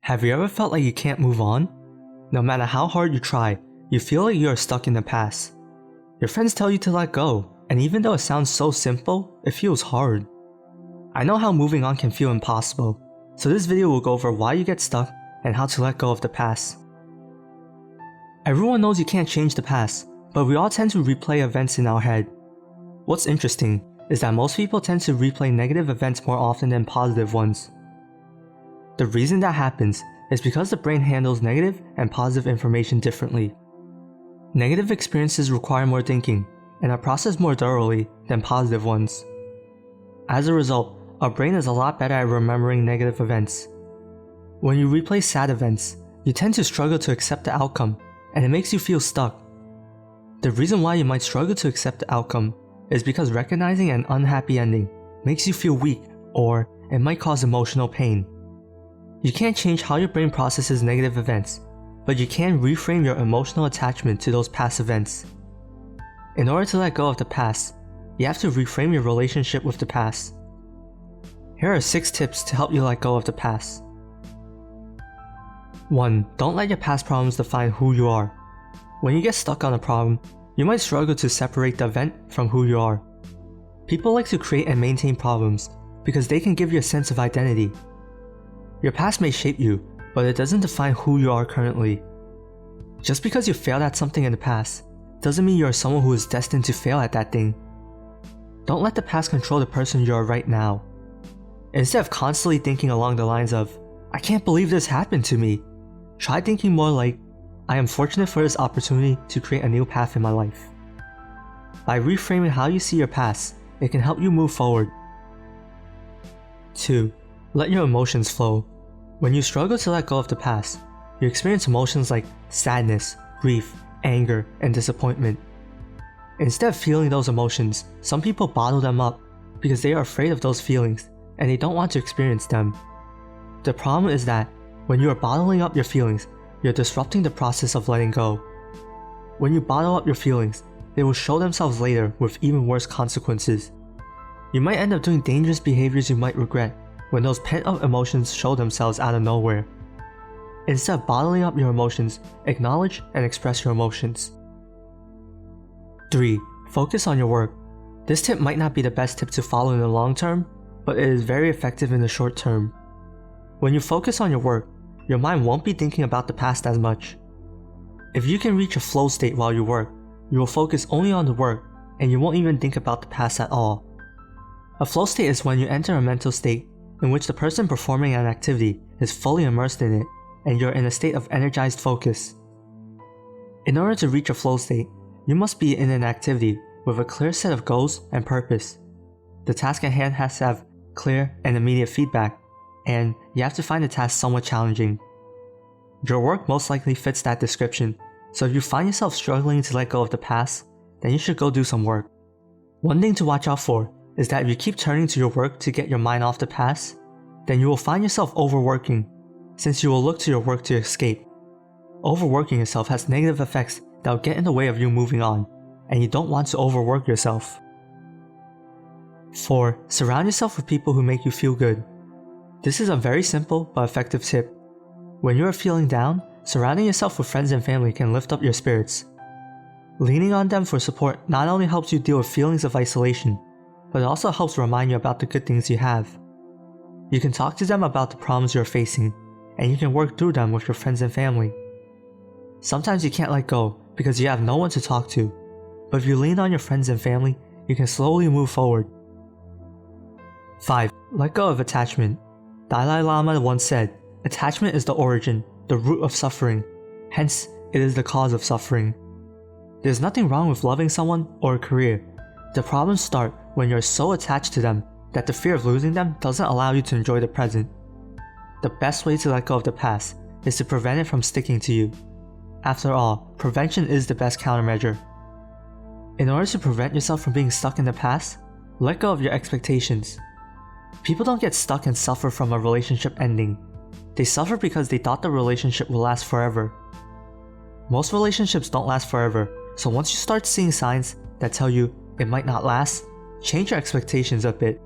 Have you ever felt like you can't move on? No matter how hard you try, you feel like you are stuck in the past. Your friends tell you to let go, and even though it sounds so simple, it feels hard. I know how moving on can feel impossible, so this video will go over why you get stuck and how to let go of the past. Everyone knows you can't change the past, but we all tend to replay events in our head. What's interesting is that most people tend to replay negative events more often than positive ones. The reason that happens is because the brain handles negative and positive information differently. Negative experiences require more thinking and are processed more thoroughly than positive ones. As a result, our brain is a lot better at remembering negative events. When you replay sad events, you tend to struggle to accept the outcome, and it makes you feel stuck. The reason why you might struggle to accept the outcome is because recognizing an unhappy ending makes you feel weak, or it might cause emotional pain. You can't change how your brain processes negative events, but you can reframe your emotional attachment to those past events. In order to let go of the past, you have to reframe your relationship with the past. Here are 6 tips to help you let go of the past. 1. Don't let your past problems define who you are. When you get stuck on a problem, you might struggle to separate the event from who you are. People like to create and maintain problems because they can give you a sense of identity. Your past may shape you, but it doesn't define who you are currently. Just because you failed at something in the past doesn't mean you are someone who is destined to fail at that thing. Don't let the past control the person you are right now. Instead of constantly thinking along the lines of, "I can't believe this happened to me," try thinking more like, "I am fortunate for this opportunity to create a new path in my life." By reframing how you see your past, it can help you move forward. 2. Let your emotions flow. When you struggle to let go of the past, you experience emotions like sadness, grief, anger, and disappointment. Instead of feeling those emotions, some people bottle them up because they are afraid of those feelings and they don't want to experience them. The problem is that when you are bottling up your feelings, you're disrupting the process of letting go. When you bottle up your feelings, they will show themselves later with even worse consequences. You might end up doing dangerous behaviors you might regret when those pent-up emotions show themselves out of nowhere. Instead of bottling up your emotions, acknowledge and express your emotions. 3. Focus on your work. This tip might not be the best tip to follow in the long term, but it is very effective in the short term. When you focus on your work, your mind won't be thinking about the past as much. If you can reach a flow state while you work, you will focus only on the work and you won't even think about the past at all. A flow state is when you enter a mental state in which the person performing an activity is fully immersed in it and you're in a state of energized focus. In order to reach a flow state, you must be in an activity with a clear set of goals and purpose. The task at hand has to have clear and immediate feedback, and you have to find the task somewhat challenging. Your work most likely fits that description, so if you find yourself struggling to let go of the past, then you should go do some work. One thing to watch out for is that if you keep turning to your work to get your mind off the past, then you will find yourself overworking, since you will look to your work to escape. Overworking yourself has negative effects that will get in the way of you moving on, and you don't want to overwork yourself. 4. Surround yourself with people who make you feel good. This is a very simple but effective tip. When you are feeling down, surrounding yourself with friends and family can lift up your spirits. Leaning on them for support not only helps you deal with feelings of isolation, but it also helps remind you about the good things you have. You can talk to them about the problems you're facing, and you can work through them with your friends and family. Sometimes you can't let go because you have no one to talk to, but if you lean on your friends and family, you can slowly move forward. 5. Let go of attachment. Dalai Lama once said, "Attachment is the origin, the root of suffering. Hence, it is the cause of suffering." There's nothing wrong with loving someone or a career. The problems start when you're so attached to them that the fear of losing them doesn't allow you to enjoy the present. The best way to let go of the past is to prevent it from sticking to you. After all, prevention is the best countermeasure. In order to prevent yourself from being stuck in the past, let go of your expectations. People don't get stuck and suffer from a relationship ending. They suffer because they thought the relationship will last forever. Most relationships don't last forever, so once you start seeing signs that tell you it might not last, change your expectations a bit.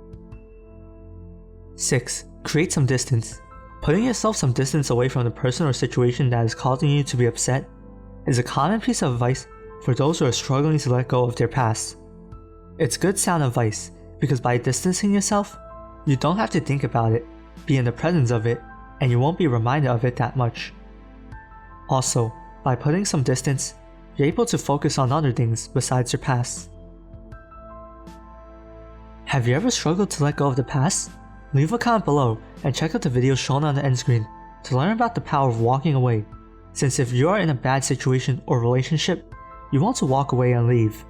6. Create some distance. Putting yourself some distance away from the person or situation that is causing you to be upset is a common piece of advice for those who are struggling to let go of their past. It's good sound advice because by distancing yourself, you don't have to think about it, be in the presence of it, and you won't be reminded of it that much. Also, by putting some distance, you're able to focus on other things besides your past. Have you ever struggled to let go of the past? Leave a comment below and check out the video shown on the end screen to learn about the power of walking away, since if you are in a bad situation or relationship, you want to walk away and leave.